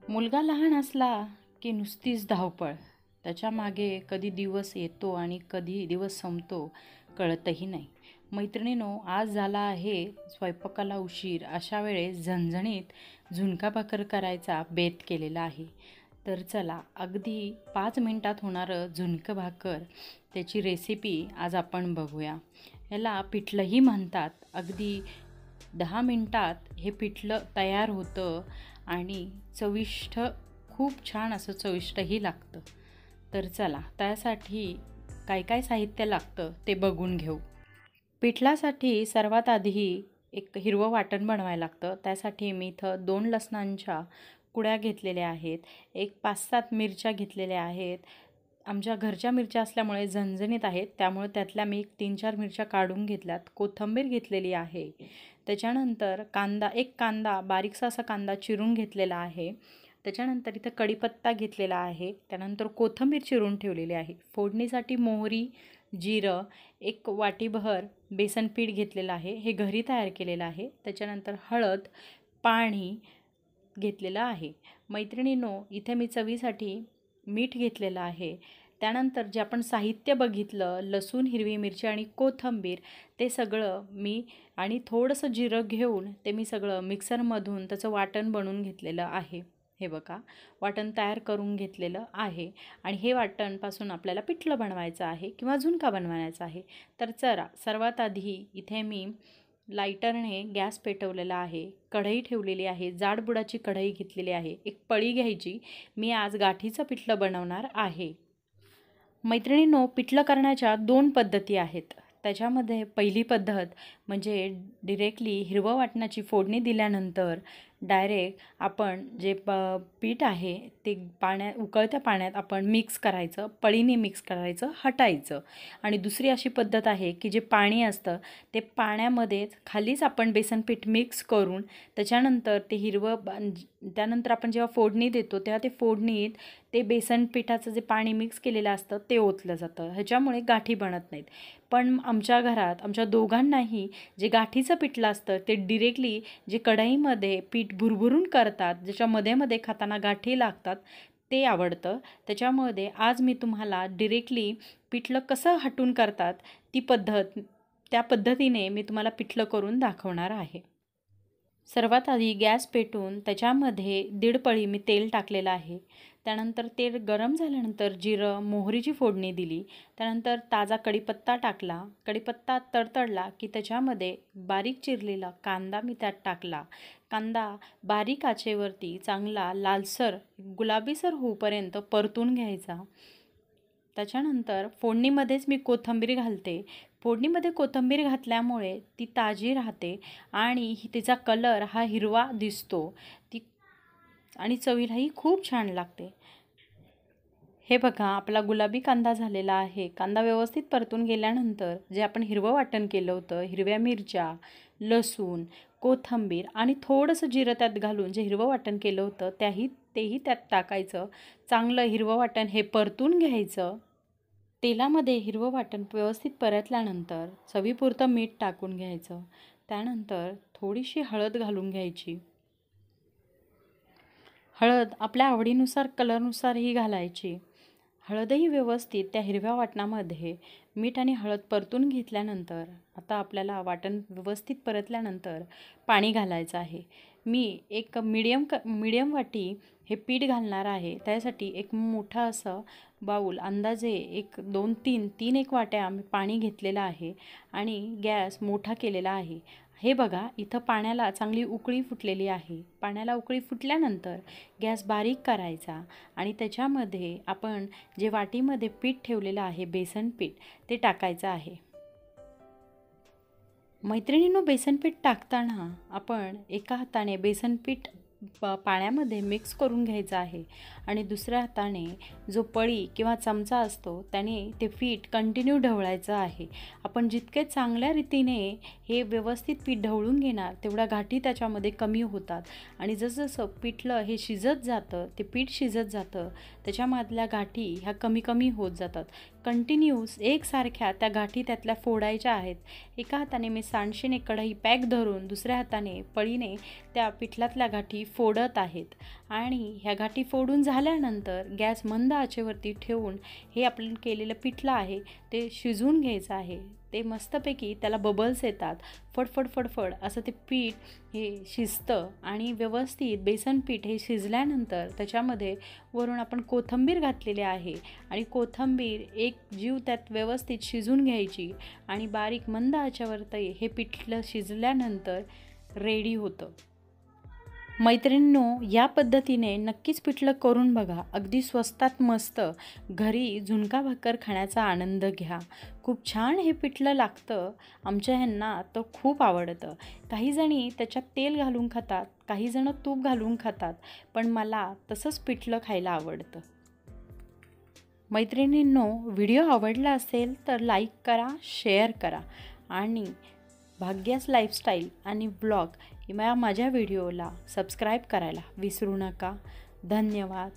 मुलगा लहान असला की नुसतीच धावपळ. त्याच्यामागे कधी दिवस येतो आणि कधी दिवस संपतो कळतही नाही. मैत्रिणीनो, आज झाला आहे स्वयंपाकाला उशीर. अशा वेळेस झणझणीत झुणका भाकर करायचा बेत केलेला आहे. तर चला, अगदी 5 मिनिटात होणारं झुणकं भाकर त्याची रेसिपी आज आपण बघूया. याला पिठलंही म्हणतात. अगदी 10 मिनिटात हे पिठलं तयार होतं आणि चविष्ट, खूप छान असं चविष्टही लागतं. तर चला, त्यासाठी काय काय साहित्य लागतं ते बघून घेऊ. पिठलासाठी सर्वात आधी एक हिरवं वाटण बनवायला लागतं. त्यासाठी मी इथं 2 लसणांच्या कुड्या घेतलेल्या आहेत. एक 5-7 मिरच्या घेतलेल्या आहेत. आमच्या घरच्या मिरच्या असल्यामुळे झणझणीत आहेत, त्यामुळे त्यातल्या मी 3-4 मिरच्या काढून घेतल्यात. कोथिंबीर घेतलेली आहे. त्याच्यानंतर एक कांदा, बारीकसा असा कांदा चिरून घेतलेला आहे. त्याच्यानंतर इथं कढीपत्ता घेतलेला आहे. त्यानंतर कोथिंबीर चिरून ठेवलेली आहे. फोडणीसाठी मोहरी, जिरं, एक वाटीभर बेसन पीठ घेतलेलं आहे. हे घरी तयार केलेलं आहे. त्याच्यानंतर हळद, पाणी घेतलेलं आहे. मैत्रिणींनो, इथे मी चवीसाठी मीठ घेतलेलं आहे. त्यानंतर जे आपण साहित्य बघितलं, लसूण, हिरवी मिरची आणि कोथिंबीर, ते सगळं मी आणि थोडंसं जिरं घेऊन ते मी सगळं मिक्सरमधून त्याचं वाटण बनवून घेतलेलं आहे. हे बघा, वाटण तयार करून घेतलेलं आहे. आणि हे वाटणपासून आपल्याला पिठलं बनवायचं आहे किंवा झुणका बनवायचा आहे. तर चला, सर्वात आधी इथे मी लायटरने गॅस पेटवलेला आहे. कढई ठेवलेली आहे. जाड बुडाची कढई घेतलेली आहे. एक पळी घ्यायची. मी आज गाठीचं पिठलं बनवणार आहे. मैत्रिणींनो, पिठलं करण्याच्या 2 पद्धती आहेत. त्याच्यामध्ये पहिली पद्धत म्हणजे डिरेक्टली हिरवं वाटणाची फोडणी दिल्यानंतर डायरेक्ट आपण जे पीठ आहे ते उकळत्या पाण्यात आपण मिक्स करायचं, पळीने मिक्स करायचं, हटायचं. आणि दुसरी अशी पद्धत आहे की जे पाणी असतं ते पाण्यामध्येच खालीच आपण बेसन पीठ मिक्स करून त्याच्यानंतर ते त्यानंतर आपण जेव्हा फोडणी देतो तेव्हा ते फोडणीत ते बेसन पिठाचं जे पाणी मिक्स केलेलं असतं ते ओतलं जातं. ह्याच्यामुळे गाठी बनत नाहीत. पण आमच्या घरात आमच्या दोघांनाही जे गाठीचं पिठलं असतं ते डिरेक्टली जे कढईमध्ये पीठ भुरभुरून करतात, ज्याच्या मध्ये खाताना गाठी लागतात, ते आवडतं. त्याच्यामध्ये आज मी तुम्हाला डिरेक्टली पिठलं कसं हटून करतात त्या पद्धतीने मी तुम्हाला पिठलं करून दाखवणार आहे. सर्वात आधी गॅस पेटवून त्याच्यामध्ये 1.5 पळी मी तेल टाकलेलं आहे. त्यानंतर तेल गरम झाल्यानंतर जिरं, मोहरीची फोडणी दिली. त्यानंतर ताजा कढीपत्ता टाकला. कढीपत्ता तडतडला की त्याच्यामध्ये बारीक चिरलेला कांदा मी त्यात टाकला. कांदा बारीक आचेवरती चांगला लालसर, गुलाबीसर होईपर्यंत परतून घ्यायचा. त्याच्यानंतर फोडणीमध्येच मी कोथिंबीर घालते. फोडणीमध्ये कोथिंबीर घातल्यामुळे ती ताजी राहते आणि तिचा कलर हा हिरवा दिसतो. आणि चवीलाही खूप छान लागते. हे बघा, आपला गुलाबी कांदा झालेला आहे. कांदा व्यवस्थित परतून गेल्यानंतर जे आपण हिरवं वाटण केलं होतं, हिरव्या मिरच्या, लसूण, कोथिंबीर आणि थोडंसं जिरं त्यात घालून जे हिरवं वाटण केलं होतं तेही त्यात टाकायचं. चांगलं हिरवं वाटण हे परतून घ्यायचं. तेलामध्ये हिरवं वाटण व्यवस्थित परतल्यानंतर चवीपुरतं मीठ टाकून घ्यायचं. त्यानंतर थोडीशी हळद घालून घ्यायची. हळद आपल्या आवडीनुसार, कलरनुसारही घालायची. हळदही व्यवस्थित त्या हिरव्या वाटणामध्ये मीठ आणि हळद परतून घेतल्यानंतर आता आपल्याला वाटण व्यवस्थित परतल्यानंतर पाणी घालायचं आहे. मी एक मीडियम वाटी हे पीठ घालणार आहे. त्यासाठी एक मोठा असं बाऊल, अंदाजे एक 2-3 एक वाट्या मी पाणी घेतलेलं आहे आणि गॅस मोठा केलेला आहे. हे बघा, इथं पाण्याला चांगली उकळी फुटलेली आहे. पाण्याला उकळी फुटल्यानंतर गॅस बारीक करायचा आणि त्याच्यामध्ये आपण जे वाटीमध्ये पीठ ठेवलेलं आहे, बेसन पीठ, ते टाकायचं आहे. मैत्रिणींनो, बेसन पीठ टाकताना आपण एका हाताने बेसन पीठ पाण्यामध्ये मिक्स करून घ्यायचं आहे आणि दुसऱ्या हाताने जो पळी किंवा चमचा असतो त्याने ते पीठ कंटिन्यू ढवळायचं आहे. आपण जितके चांगल्या रीतीने हे व्यवस्थित पीठ ढवळून घेणार तेवढ्या गाठी त्याच्यामध्ये कमी होतात आणि जसं पिठलं हे शिजत जातं, ते पीठ शिजत जातं, त्याच्यामधल्या गाठी ह्या कमी कमी होत जातात. कंटिन्यूस एकसारख्या त्या गाठी त्यातल्या फोडायच्या आहेत. एका हाताने मी सांडशीने कढई पॅक धरून दुसऱ्या हाताने पळीने त्या पिठलातल्या गाठी फोडत आहेत. आणि ह्या गाठी फोडून झाल्यानंतर गॅस मंद आचेवरती ठेवून हे आपण केलेलं पिठलं आहे ते शिजवून घ्यायचं आहे. ते मस्तपैकी त्याला बबल्स येतात, फडफड फडफड असं ते पीठ हे शिजतं आणि व्यवस्थित बेसन पीठ हे शिजल्यानंतर त्याच्यामध्ये वरून आपण कोथिंबीर घातलेली आहे आणि कोथिंबीर एक जीव त्यात व्यवस्थित शिजून घ्यायची आणि बारीक मंद आचेवरती हे पिठलं शिजल्यानंतर रेडी होतं. मैत्रिणींनो, या पद्धतीने नक्कीच पिठलं करून बघा. अगदी स्वस्तात मस्त घरी झुणका भाकर खाण्याचा आनंद घ्या. खूप छान हे पिठलं लागतं. आमच्या ह्यांना तर खूप आवडतं. काही जणी त्याच्यात तेल घालून खातात, काही जण तूप घालून खातात, पण मला तसंच पिठलं खायला आवडतं. मैत्रिणींनो, व्हिडिओ आवडला असेल तर लाईक करा, शेअर करा आणि भाग्यास लाईफस्टाईल आणि ब्लॉग या माझ्या व्हिडिओला सबस्क्राईब करायला विसरू नका. धन्यवाद.